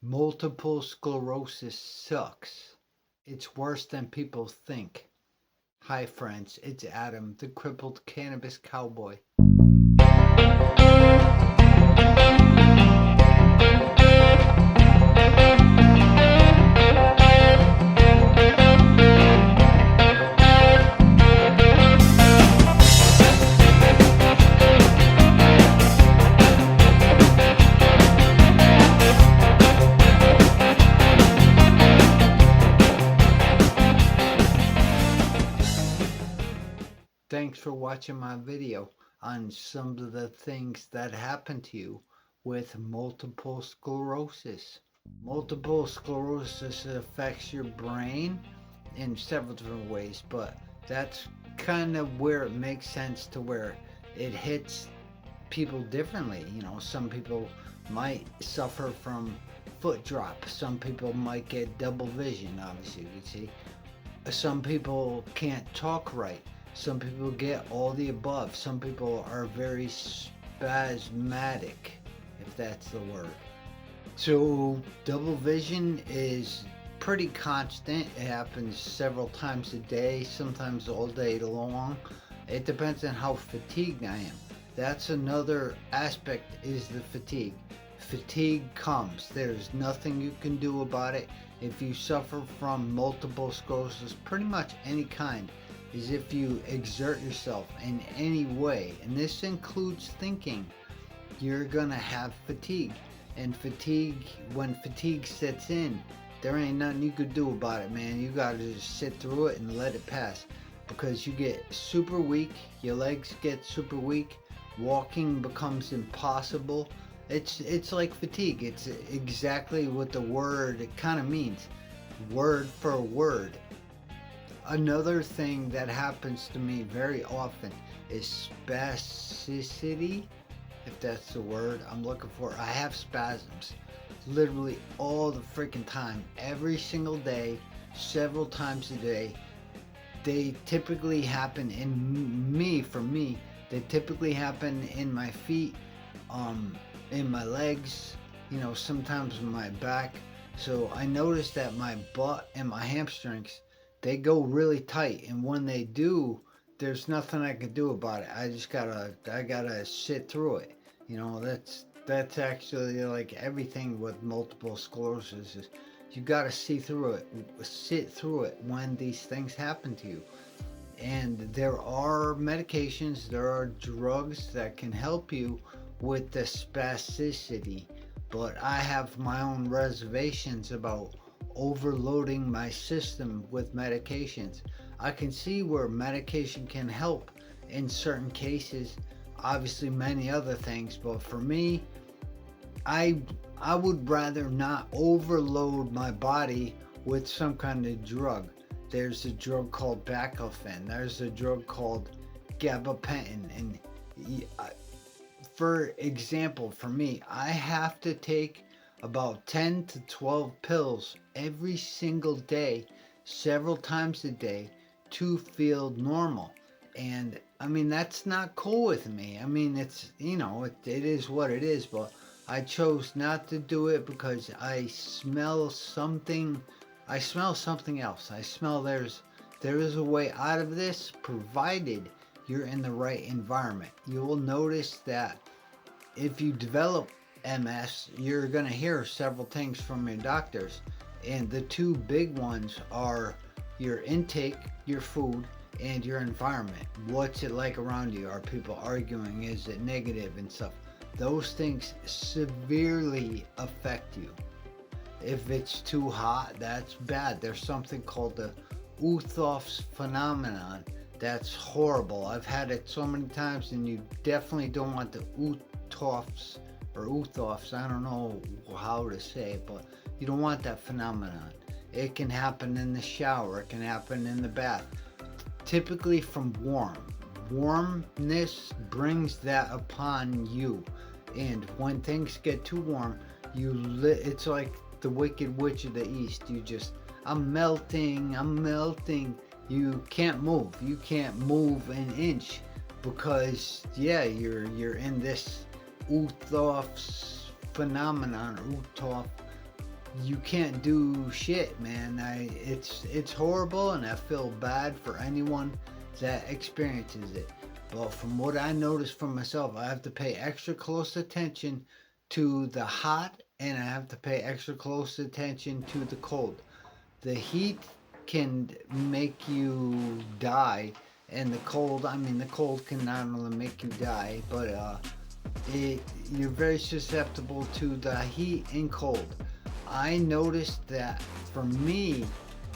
Multiple sclerosis sucks. It's worse than people think. Hi, friends, it's Adam, the crippled cannabis cowboy. Thanks for watching my video on some of the things that happen to you with multiple sclerosis. Multiple sclerosis affects your brain in several different ways, but that's kind of where it makes sense to where it hits people differently. Some people might suffer from foot drop, some people might get double vision, obviously, you see. Some people can't talk right. Some people get all the above. Some people are very spasmodic, if that's the word. So, double vision is pretty constant. It happens several times a day, sometimes all day long. It depends on how fatigued I am. That's another aspect, is the fatigue. Fatigue comes. There's nothing you can do about it. If you suffer from multiple sclerosis, pretty much any kind, is if you exert yourself in any way, and this includes thinking, you're gonna have fatigue. And when fatigue sets in, there ain't nothing you could do about it, man. You gotta just sit through it and let it pass, because you get super weak, your legs get super weak, walking becomes impossible. It's like fatigue. It's exactly what the word kind of means, word for word. Another thing that happens to me very often is spasticity, if that's the word I'm looking for. I have spasms literally all the freaking time, every single day, several times a day. They typically happen for me, they typically happen in my feet, in my legs, sometimes in my back. So I noticed that my butt and my hamstrings, they go really tight, and when they do, there's nothing I can do about it. I gotta sit through it. That's actually like everything with multiple sclerosis is you gotta see through it, sit through it when these things happen to you. And there are medications, there are drugs that can help you with the spasticity, but I have my own reservations about overloading my system with medications. I can see where medication can help in certain cases, obviously many other things, but for me, I I would rather not overload my body with some kind of drug. There's a drug called baclofen. There's a drug called gabapentin, and for example, for me, I have to take about 10 to 12 pills every single day, several times a day, to feel normal. And I mean, that's not cool with me. I mean, it is what it is, but I chose not to do it because I smell something. I smell something else. I smell there is a way out of this, provided you're in the right environment. You will notice that if you develop MS, you're going to hear several things from your doctors. And the two big ones are your intake, your food, and your environment. What's it like around you? Are people arguing? Is it negative and stuff? Those things severely affect you. If it's too hot, that's bad. There's something called the Uthoff's phenomenon. That's horrible. I've had it so many times, and you definitely don't want the Uthoff's or Uthoff's. I don't know how to say it, but you don't want that phenomenon. It can happen in the shower. It can happen in the bath. Typically from warmness brings that upon you. And when things get too warm, it's like the Wicked Witch of the East. I'm melting. You can't move an inch, because you're in this Uthoff's phenomenon, Uthoff you can't do shit, man. It's horrible, and I feel bad for anyone that experiences it. But from what I noticed for myself, I have to pay extra close attention to the hot, and I have to pay extra close attention to the cold. The heat can make you die, and the cold can not only make you die, but it you're very susceptible to the heat and cold. I noticed that for me,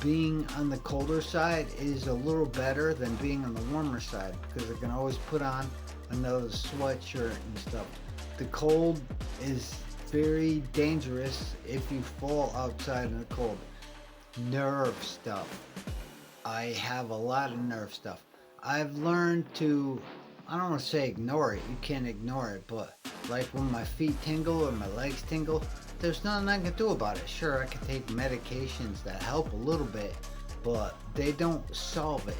being on the colder side is a little better than being on the warmer side because I can always put on another sweatshirt and stuff. The cold is very dangerous if you fall outside in the cold. Nerve stuff. I have a lot of nerve stuff. I've learned to, I don't want to say ignore it, you can't ignore it, but like when my feet tingle or my legs tingle, there's nothing I can do about it. Sure, I can take medications that help a little bit, but they don't solve it.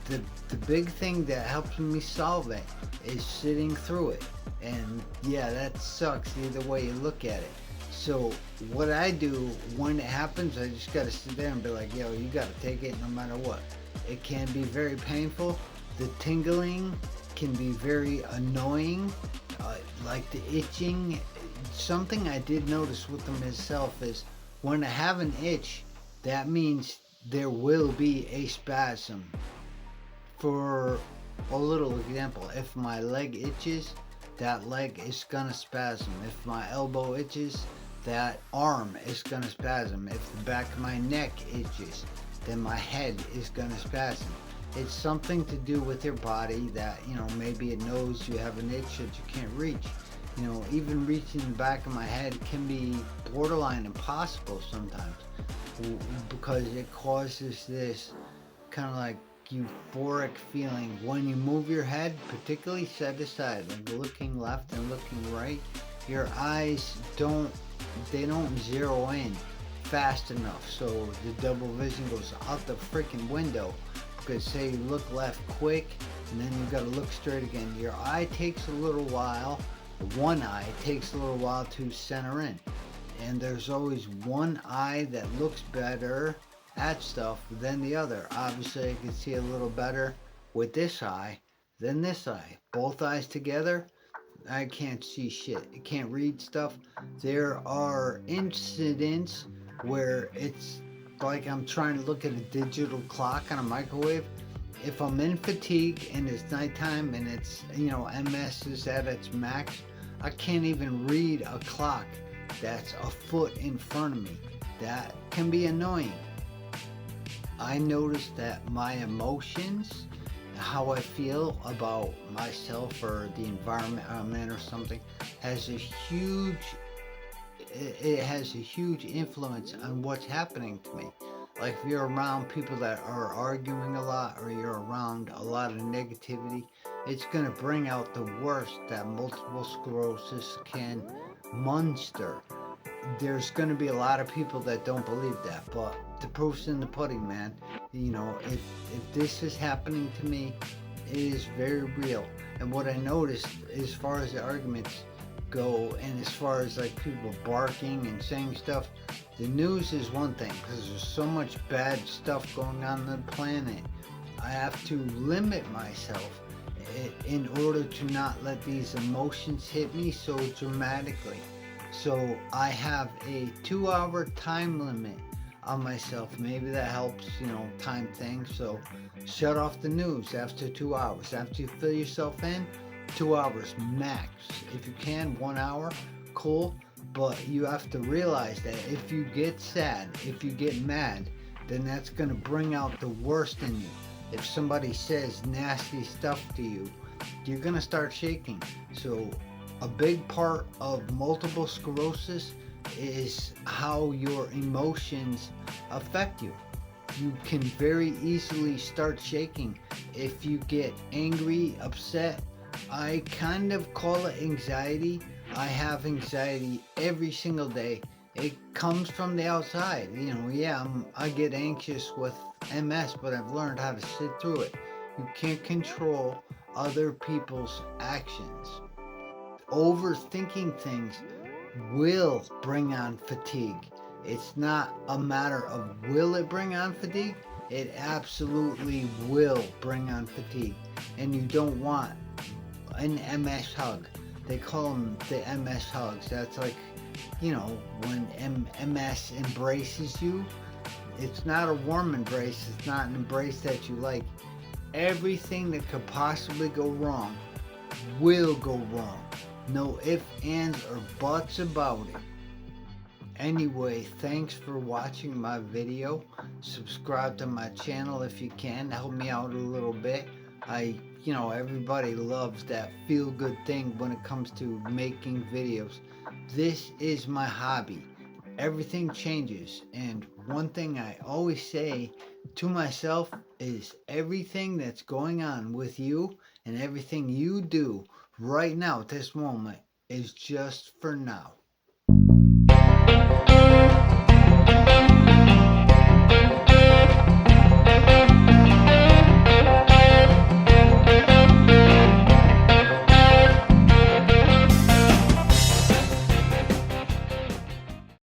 The big thing that helps me solve it is sitting through it. And yeah, that sucks either way you look at it. So what I do when it happens, I just gotta sit there and be like, yo, you gotta take it no matter what. It can be very painful. The tingling can be very annoying, like the itching. Something I did notice with them myself is when I have an itch, that means there will be a spasm. For a little example, if my leg itches, that leg is gonna spasm. If my elbow itches, that arm is gonna spasm. If the back of my neck itches, then my head is gonna spasm. It's something to do with your body that, maybe it knows you have an itch that you can't reach. Even reaching the back of my head can be borderline impossible sometimes because it causes this kind of like euphoric feeling when you move your head, particularly side to side, like looking left and looking right. Your eyes don't zero in fast enough, so the double vision goes out the freaking window. Because say you look left quick and then you gotta look straight again. Your eye takes a little while. One eye takes a little while to center in, and there's always one eye that looks better at stuff than the other. Obviously, I can see a little better with this eye than this eye. Both eyes together, I can't see shit. I can't read stuff. There are incidents where it's like I'm trying to look at a digital clock on a microwave. If I'm in fatigue and it's nighttime and it's, MS is at its max, I can't even read a clock that's a foot in front of me. That can be annoying. I noticed that my emotions, how I feel about myself or the environment I'm in or something, has a huge influence on what's happening to me. Like if you're around people that are arguing a lot or you're around a lot of negativity, it's going to bring out the worst that multiple sclerosis can muster. There's going to be a lot of people that don't believe that, but the proof's in the pudding, man. If this is happening to me, it is very real. And what I noticed as far as the arguments go, and as far as like people barking and saying stuff, the news is one thing because there's so much bad stuff going on the planet. I have to limit myself in order to not let these emotions hit me so dramatically. So I have a 2-hour time limit on myself. Maybe that helps, time things. So shut off the news after 2 hours. After you fill yourself in, 2 hours max. If you can, 1 hour, cool. But you have to realize that if you get sad, if you get mad, then that's going to bring out the worst in you. If somebody says nasty stuff to you, you're going to start shaking. So a big part of multiple sclerosis is how your emotions affect you. You can very easily start shaking if you get angry, upset. I kind of call it anxiety. I have anxiety every single day. It comes from the outside. I get anxious with MS, but I've learned how to sit through it. You can't control other people's actions. Overthinking things will bring on fatigue. It's not a matter of will it bring on fatigue. It absolutely will bring on fatigue. And you don't want an MS hug. They call them the MS hugs. That's like, when MS embraces you, it's not a warm embrace. It's not an embrace that you like. Everything that could possibly go wrong will go wrong. No ifs, ands, or buts about it. Anyway, thanks for watching my video. Subscribe to my channel if you can. Help me out a little bit. Everybody loves that feel good thing when it comes to making videos. This is my hobby. Everything changes. And one thing I always say to myself is everything that's going on with you and everything you do right now at this moment is just for now.